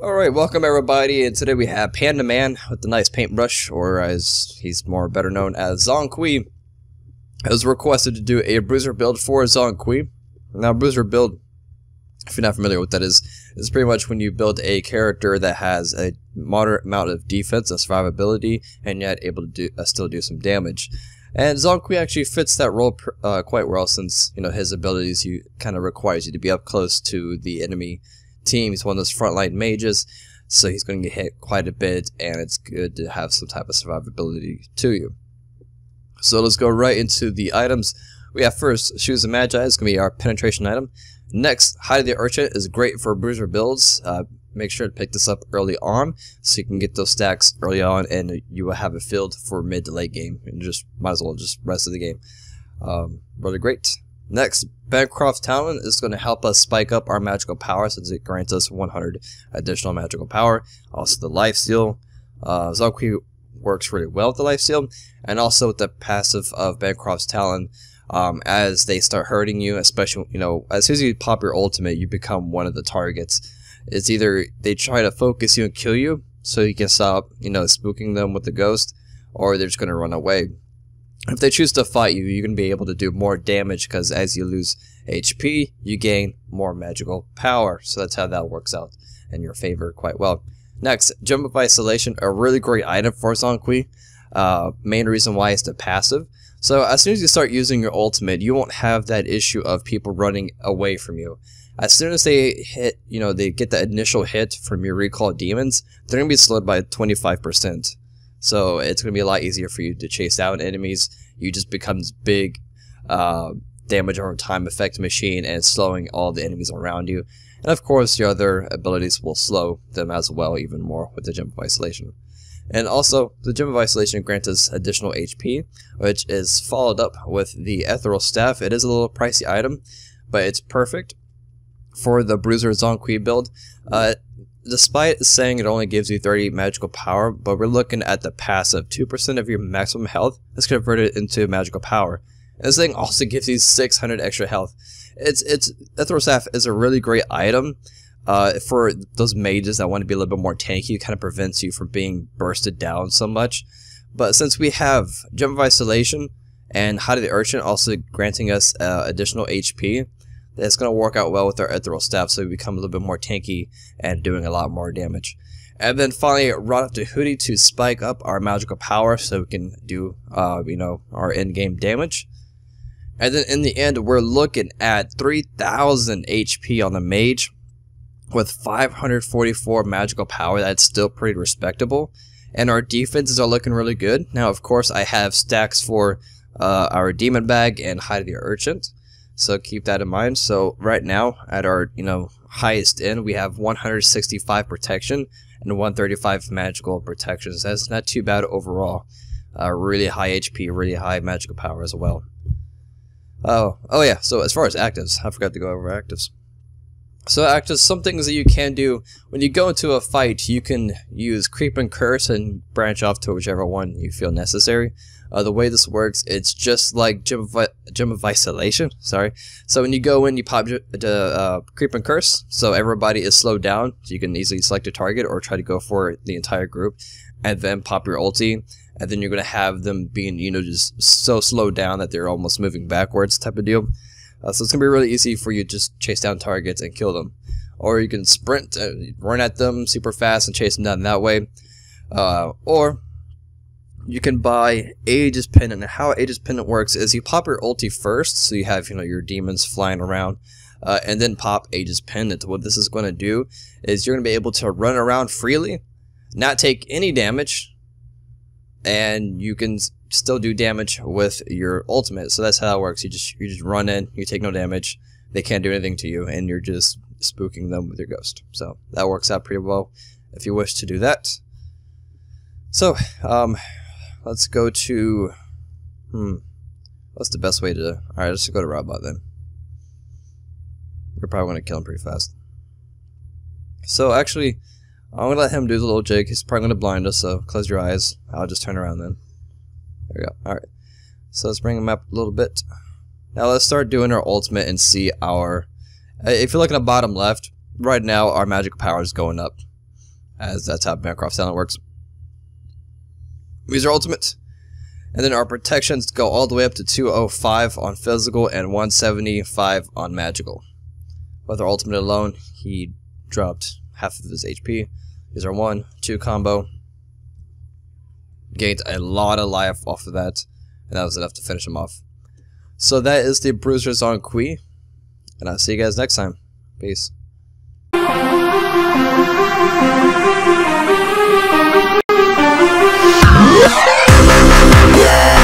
Alright, welcome everybody, and today we have Panda Man with the nice paintbrush, or as he's more better known as ZHONG KUI. I was requested to do a bruiser build for ZHONG KUI. Now, bruiser build, if you're not familiar with what that is pretty much when you build a character that has a moderate amount of defense and survivability, and yet able to still do some damage. And ZHONG KUI actually fits that role quite well, since his abilities kind of requires you to be up close to the enemy team. He's one of those frontline mages, so he's going to get hit quite a bit, and it's good to have some type of survivability to you. So let's go right into the items. We have first Shoes of Magi. It's going to be our penetration item. Next, Hide of the Urchin is great for bruiser builds. Make sure to pick this up early on so you can get those stacks early on, and you will have a field for mid to late game, and just might as well just rest of the game. Really great. Next, Bancroft's Talon is going to help us spike up our magical power, since it grants us 100 additional magical power. Also the lifesteal. ZHONG KUI works really well with the lifesteal, and also with the passive of Bancroft's Talon. As they start hurting you, especially as soon as you pop your ultimate, you become one of the targets. It's either they try to focus you and kill you, so you can stop spooking them with the ghost, or they're just going to run away. If they choose to fight you, you're going to be able to do more damage, because as you lose HP, you gain more magical power. So that's how that works out in your favor quite well. Next, Gem of Isolation, a really great item for ZHONG KUI. Main reason why is the passive. So as soon as you start using your ultimate, you won't have that issue of people running away from you. As soon as they hit, they get the initial hit from your recall demons, they're going to be slowed by 25%. So it's going to be a lot easier for you to chase down enemies. You just become this big damage over time effect machine, and slowing all the enemies around you. And of course, your other abilities will slow them as well, even more with the Gem of Isolation. And also, the Gem of Isolation grants us additional HP, which is followed up with the Ethereal Staff. It is a little pricey item, but it's perfect for the Bruiser ZHONG KUI build. Despite saying it only gives you 30 magical power, but we're looking at the passive. 2% of your maximum health is converted into magical power. And this thing also gives you 600 extra health. Ethereal Staff is a really great item for those mages that want to be a little bit more tanky. It kind of prevents you from being bursted down so much. But since we have Gem of Isolation and Hide of the Urchin also granting us additional HP, that's going to work out well with our Ethereal Staff, so we become a little bit more tanky and doing a lot more damage. And then finally, Rod of the Hoodie to spike up our magical power, so we can do, our in-game damage. And then in the end, we're looking at 3,000 HP on the Mage with 544 magical power. That's still pretty respectable. And our defenses are looking really good. Now, of course, I have stacks for our Demon Bag and Hide of the Urchin. So keep that in mind. So right now, at our highest end, we have 165 protection and 135 magical protection. So that's not too bad overall. Really high HP, really high magical power as well. Oh yeah. So as far as actives, I forgot to go over actives. So actives, some things that you can do when you go into a fight, you can use Creep and Curse and branch off to whichever one you feel necessary. The way this works, it's just like Gem of Isolation. Sorry. So when you go in, you pop Creep and Curse, so everybody is slowed down. So you can easily select a target or try to go for the entire group, and then pop your ulti, and then you're gonna have them being just so slowed down that they're almost moving backwards, type of deal. So it's gonna be really easy for you to just chase down targets and kill them, or you can sprint, run at them super fast and chase them down that way, or you can buy Aegis Pendant. And how Aegis Pendant works is you pop your ulti first, so you have your demons flying around, and then pop Aegis Pendant. What this is going to do is you're going to be able to run around freely, not take any damage, and you can still do damage with your ultimate. So that's how it works. You just run in, you take no damage, they can't do anything to you, and you're just spooking them with your ghost. So that works out pretty well if you wish to do that. So let's go to, what's the best way to, alright, let's go to Robot then. We're probably going to kill him pretty fast. So actually, I'm going to let him do the little jig. He's probably going to blind us, so close your eyes. I'll just turn around then. There we go. Alright. So let's bring him up a little bit. Now let's start doing our ultimate and see our... If you look at the bottom left, right now our magical power is going up. as that's how Bancroft talent works. These are ultimate. And then our protections go all the way up to 205 on physical and 175 on magical. With our ultimate alone, he dropped half of his HP. These are 1-2 combo. Gained a lot of life off of that, and that was enough to finish him off. So that is the Bruiser ZHONG KUI, and I'll see you guys next time. Peace. Yeah.